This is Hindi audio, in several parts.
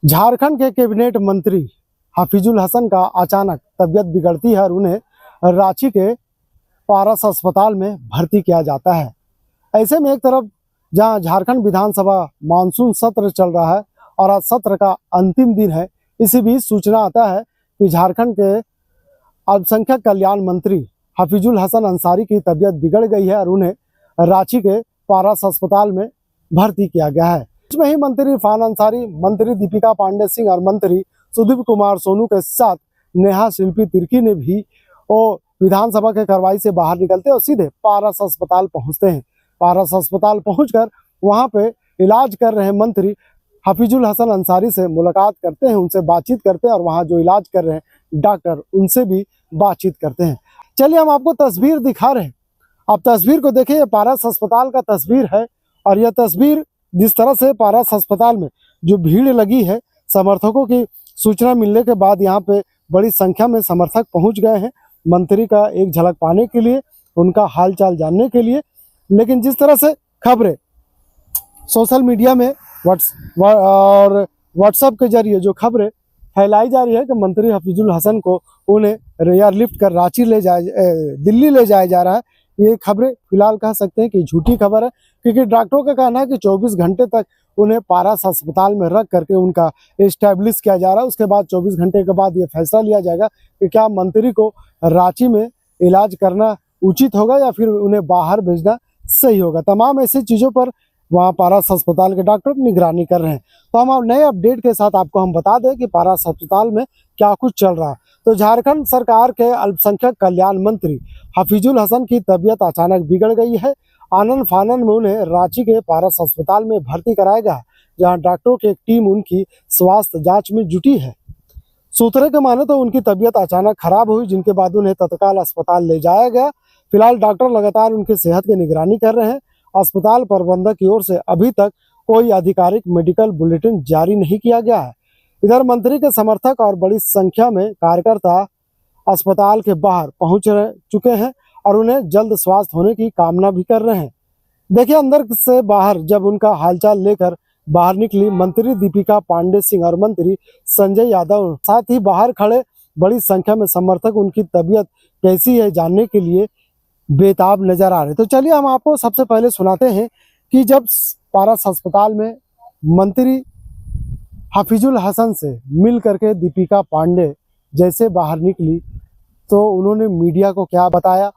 झारखंड के कैबिनेट मंत्री हफीजुल हसन का अचानक तबीयत बिगड़ती है और उन्हें रांची के पारस अस्पताल में भर्ती किया जाता है। ऐसे में एक तरफ जहां झारखंड विधानसभा मानसून सत्र चल रहा है और आज सत्र का अंतिम दिन है, इसी बीच सूचना आता है कि झारखंड के अल्पसंख्यक कल्याण मंत्री हफीजुल हसन अंसारी की तबीयत बिगड़ गई है और उन्हें रांची के पारस अस्पताल में भर्ती किया गया है। इसमें ही मंत्री इरफान अंसारी, मंत्री दीपिका पांडे सिंह और मंत्री सुदीप कुमार सोनू के साथ नेहा शिल्पी तिर्की ने भी वो विधानसभा के कार्रवाई से बाहर निकलते और सीधे पारस अस्पताल पहुंचते हैं। पारस अस्पताल पहुंचकर वहां पे इलाज कर रहे मंत्री हफीजुल हसन अंसारी से मुलाकात करते हैं, उनसे बातचीत करते हैं और वहां जो इलाज कर रहे हैं डॉक्टर उनसे भी बातचीत करते हैं। चलिए हम आपको तस्वीर दिखा रहे हैं, आप तस्वीर को देखिए। पारस अस्पताल का तस्वीर है और यह तस्वीर जिस तरह से पारस अस्पताल में जो भीड़ लगी है, समर्थकों की सूचना मिलने के बाद यहाँ पे बड़ी संख्या में समर्थक पहुंच गए हैं मंत्री का एक झलक पाने के लिए, उनका हालचाल जानने के लिए। लेकिन जिस तरह से खबरें सोशल मीडिया में और व्हाट्सएप के जरिए जो खबरें फैलाई जा रही है कि मंत्री हफीजुल हसन को उन्हें एयरलिफ्ट कर रांची दिल्ली ले जाया जा रहा है, ये खबरें फिलहाल कह सकते हैं कि झूठी खबर है, क्योंकि डॉक्टरों का कहना है कि 24 घंटे तक उन्हें पारस अस्पताल में रख करके उनका एस्टैब्लिश किया जा रहा है। उसके बाद 24 घंटे के बाद ये फैसला लिया जाएगा कि क्या मंत्री को रांची में इलाज करना उचित होगा या फिर उन्हें बाहर भेजना सही होगा। तमाम ऐसी चीज़ों पर वहाँ पारस अस्पताल के डॉक्टर निगरानी कर रहे हैं। तो हम नए अपडेट के साथ आपको हम बता दें कि पारस अस्पताल में क्या कुछ चल रहा है। तो झारखंड सरकार के अल्पसंख्यक कल्याण मंत्री हफीजुल हसन की तबीयत अचानक बिगड़ गई है। आनन फानन में उन्हें रांची के पारस अस्पताल में भर्ती कराया गया, जहां डॉक्टरों की एक टीम उनकी स्वास्थ्य जांच में जुटी है। सूत्रों के माने तो उनकी तबीयत अचानक खराब हुई, जिनके बाद उन्हें तत्काल अस्पताल ले जाया गया। फिलहाल डॉक्टर लगातार उनकी सेहत की निगरानी कर रहे हैं। अस्पताल प्रबंधक की ओर से अभी तक कोई आधिकारिक मेडिकल बुलेटिन जारी नहीं किया गया है। इधर मंत्री के समर्थक और बड़ी संख्या में कार्यकर्ता अस्पताल के बाहर पहुंच चुके हैं और उन्हें जल्द स्वस्थ होने की कामना भी कर रहे हैं। देखिए, अंदर से बाहर जब उनका हालचाल लेकर बाहर निकली मंत्री दीपिका पांडे सिंह और मंत्री संजय यादव, साथ ही बाहर खड़े बड़ी संख्या में समर्थक उनकी तबीयत कैसी है जानने के लिए बेताब नजर आ रहे। तो चलिए हम आपको सबसे पहले सुनाते हैं कि जब पारस अस्पताल में मंत्री हफीजुल हसन से मिल करके दीपिका पांडे जैसे बाहर निकली तो उन्होंने मीडिया को क्या बताया,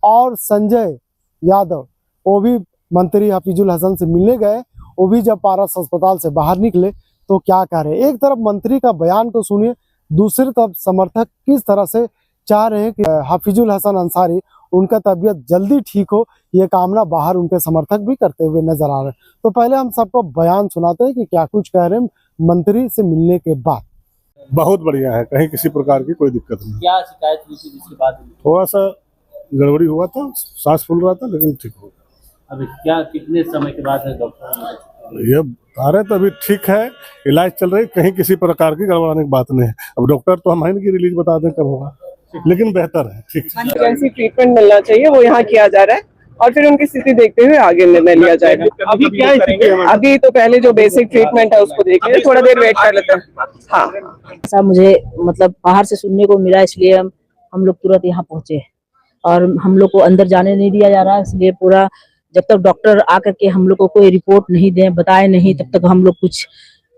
और संजय यादव वो भी मंत्री हफीजुल हसन से मिलने गए, वो भी जब पारस अस्पताल से बाहर निकले तो क्या कह रहे। एक तरफ मंत्री का बयान तो सुनिए, दूसरी तरफ समर्थक किस तरह से चाह रहे हैं कि हफीजुल हसन अंसारी उनका तबीयत जल्दी ठीक हो, ये कामना बाहर उनके समर्थक भी करते हुए नजर आ रहे हैं। तो पहले हम सबको बयान सुनाते हैं कि क्या कुछ कह रहे हैं मंत्री से मिलने के बाद। बहुत बढ़िया है, कहीं किसी प्रकार की कोई दिक्कत नहीं। क्या शिकायत हुई थी जिसके बाद थोड़ा सा गड़बड़ी हुआ था, सांस फूल रहा था, लेकिन ठीक हो गया। अभी क्या कितने समय के बाद है डॉक्टर ये बता रहे तो अभी ठीक है, इलाज चल रही, कहीं किसी प्रकार की गड़बड़ाने की बात नहीं है। अब डॉक्टर तो हम की रिलीज बता दें कब होगा, लेकिन बेहतर है, ठीक है। इमरजेंसी ट्रीटमेंट मिलना चाहिए, वो यहाँ किया जा रहा है और फिर उनकी स्थिति देखते हुए आगे निर्णय लिया जाएगा। अभी क्या करेंगे? अभी तो पहले जो बेसिक ट्रीटमेंट है उसको देखेंगे, थोड़ा देर वेट कर लेते हैं। हाँ, ऐसा मुझे मतलब बाहर से सुनने को मिला, इसलिए हम लोग तुरंत यहाँ पहुंचे और हम लोग को अंदर जाने नहीं दिया जा रहा, इसलिए पूरा जब तक डॉक्टर आकर के हम लोग को कोई रिपोर्ट नहीं दे, बताए नहीं, तब तक हम लोग कुछ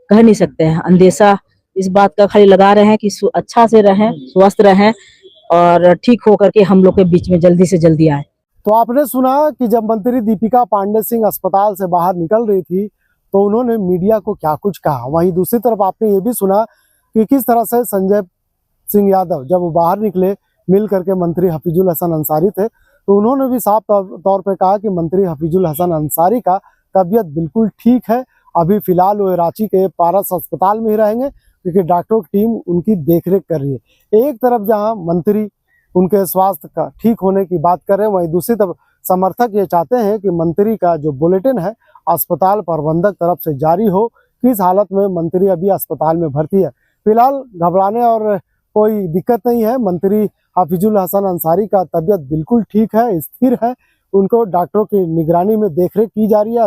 कह नहीं सकते हैं। अंदेशा इस बात का खाली लगा रहे हैं कि अच्छा से रहें, स्वस्थ रहें और ठीक होकर के हम लोग के बीच में जल्दी से जल्दी आए। तो आपने सुना कि जब मंत्री दीपिका पांडे सिंह अस्पताल से बाहर निकल रही थी तो उन्होंने मीडिया को क्या कुछ कहा। वहीं दूसरी तरफ आपने ये भी सुना कि किस तरह से संजय सिंह यादव जब वो बाहर निकले मिल करके मंत्री हफीजुल हसन अंसारी थे, तो उन्होंने भी साफ तौर पे कहा कि मंत्री हफीजुल हसन अंसारी का तबीयत बिल्कुल ठीक है। अभी फिलहाल वो रांची के पारस अस्पताल में ही रहेंगे क्योंकि डॉक्टरों की टीम उनकी देखरेख कर रही है। एक तरफ जहां मंत्री उनके स्वास्थ्य का ठीक होने की बात कर रहे हैं, वहीं दूसरी तरफ समर्थक ये चाहते हैं कि मंत्री का जो बुलेटिन है अस्पताल प्रबंधक तरफ से जारी हो, किस हालत में मंत्री अभी अस्पताल में भर्ती है। फिलहाल घबराने और कोई दिक्कत नहीं है। मंत्री हफीजुल हसन अंसारी का तबीयत बिल्कुल ठीक है, स्थिर है, उनको डॉक्टरों की निगरानी में देखरेख की जा रही है।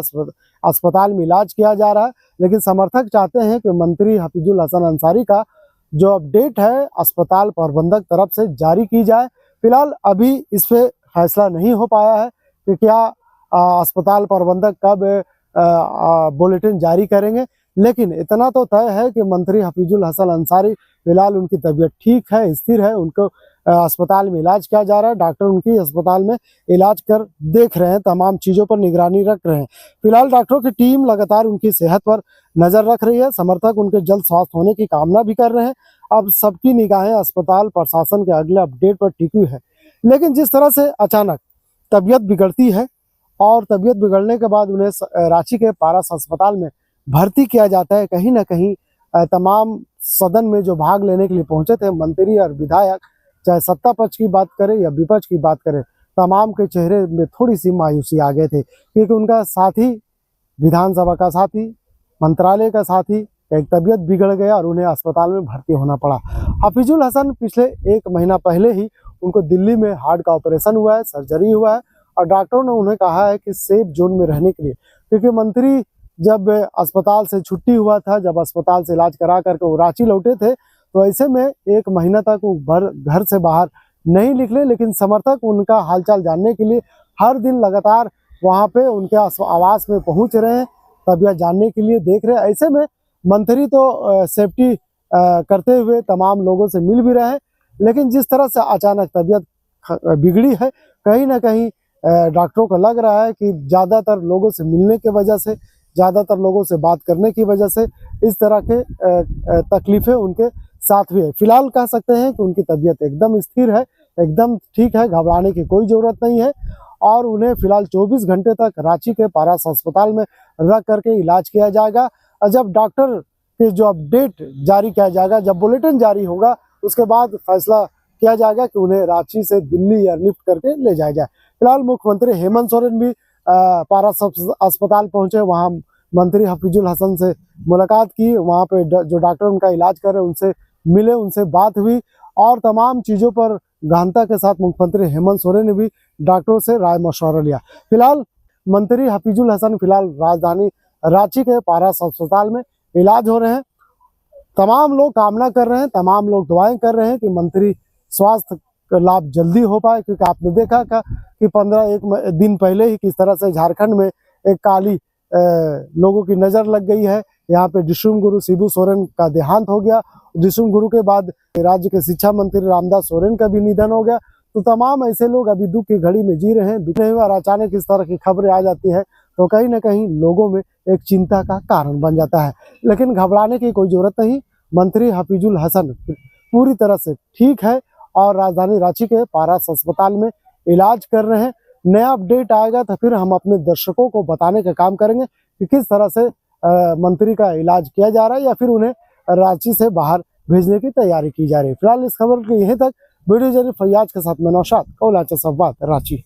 अस्पताल में इलाज किया जा रहा है। लेकिन समर्थक चाहते हैं कि मंत्री हफीजुल हसन अंसारी का जो अपडेट है अस्पताल प्रबंधक तरफ से जारी की जाए। फिलहाल अभी इस पे फैसला नहीं हो पाया है कि क्या अस्पताल प्रबंधक कब बुलेटिन जारी करेंगे, लेकिन इतना तो तय है कि मंत्री हफीजुल हसन अंसारी फिलहाल उनकी तबीयत ठीक है, स्थिर है, उनको अस्पताल में इलाज किया जा रहा है। डॉक्टर उनकी अस्पताल में इलाज कर देख रहे हैं, तमाम चीज़ों पर निगरानी रख रहे हैं। फिलहाल डॉक्टरों की टीम लगातार उनकी सेहत पर नज़र रख रही है। समर्थक उनके जल्द स्वास्थ्य होने की कामना भी कर रहे हैं। अब सबकी निगाहें अस्पताल प्रशासन के अगले अपडेट पर टिकी हुई है। लेकिन जिस तरह से अचानक तबीयत बिगड़ती है और तबीयत बिगड़ने के बाद उन्हें रांची के पारस अस्पताल में भर्ती किया जाता है, कहीं ना कहीं तमाम सदन में जो भाग लेने के लिए पहुंचे थे मंत्री और विधायक, चाहे सत्ता पक्ष की बात करें या विपक्ष की बात करें, तमाम के चेहरे में थोड़ी सी मायूसी आ गए थे, क्योंकि उनका साथी, विधानसभा का साथी, मंत्रालय का साथी एक तबीयत बिगड़ गया और उन्हें अस्पताल में भर्ती होना पड़ा। हफीजुल हसन पिछले 1 महीना पहले ही उनको दिल्ली में हार्ट का ऑपरेशन हुआ है, सर्जरी हुआ है और डॉक्टरों ने उन्हें कहा है कि सेफ जोन में रहने के लिए, क्योंकि मंत्री जब अस्पताल से छुट्टी हुआ था, जब अस्पताल से इलाज करा करके वो रांची लौटे थे, तो ऐसे में 1 महीना तक वो घर से बाहर नहीं निकले। लेकिन समर्थक उनका हालचाल जानने के लिए हर दिन लगातार वहाँ पे उनके आवास में पहुँच रहे हैं, तबीयत जानने के लिए देख रहे हैं। ऐसे में मंत्री तो सेफ्टी करते हुए तमाम लोगों से मिल भी रहे हैं, लेकिन जिस तरह से अचानक तबीयत बिगड़ी है, कहीं ना कहीं डॉक्टरों को लग रहा है कि ज़्यादातर लोगों से मिलने की वजह से, ज़्यादातर लोगों से बात करने की वजह से इस तरह के तकलीफ़ें उनके साथ भी है। फिलहाल कह सकते हैं कि उनकी तबीयत एकदम स्थिर है, एकदम ठीक है, घबराने की कोई ज़रूरत नहीं है और उन्हें फिलहाल 24 घंटे तक रांची के पारस अस्पताल में रख करके इलाज किया जाएगा। और जब डॉक्टर के जो अपडेट जारी किया जाएगा, जब बुलेटिन जारी होगा, उसके बाद फैसला किया जाएगा कि उन्हें रांची से दिल्ली एयरलिफ्ट करके ले जाया जाए। फिलहाल मुख्यमंत्री हेमंत सोरेन भी पारस अस्पताल पहुंचे, वहां मंत्री हफीजुल हसन से मुलाकात की, वहां पे जो डॉक्टर उनका इलाज कर रहे हैं उनसे मिले, उनसे बात हुई और तमाम चीज़ों पर गहनता के साथ मुख्यमंत्री हेमंत सोरेन ने भी डॉक्टरों से राय मशवरा लिया। फिलहाल मंत्री हफीजुल हसन फिलहाल राजधानी रांची के पारस अस्पताल में इलाज हो रहे हैं। तमाम लोग कामना कर रहे हैं, तमाम लोग दुआएं कर रहे हैं कि मंत्री स्वास्थ्य का लाभ जल्दी हो पाए, क्योंकि आपने देखा कि 15 दिन पहले ही किस तरह से झारखंड में एक काली लोगों की नज़र लग गई है। यहाँ पे डिशुम गुरु शिबू सोरेन का देहांत हो गया। डिशुम गुरु के बाद राज्य के शिक्षा मंत्री रामदास सोरेन का भी निधन हो गया। तो तमाम ऐसे लोग अभी दुख की घड़ी में जी रहे हैं, दुख नहीं हुआ और अचानक इस तरह की खबरें आ जाती है तो कहीं ना कहीं लोगों में एक चिंता का कारण बन जाता है। लेकिन घबराने की कोई जरूरत नहीं, मंत्री हफीजुल हसन पूरी तरह से ठीक है और राजधानी रांची के पारस अस्पताल में इलाज कर रहे हैं। नया अपडेट आएगा तो फिर हम अपने दर्शकों को बताने का काम करेंगे कि किस तरह से मंत्री का इलाज किया जा रहा है या फिर उन्हें रांची से बाहर भेजने की तैयारी की जा रही है। फिलहाल इस खबर के यहीं तक। वीडियो जरिए फैयाज के साथ मैं नौशाद, कौलाचा संवाद, रांची।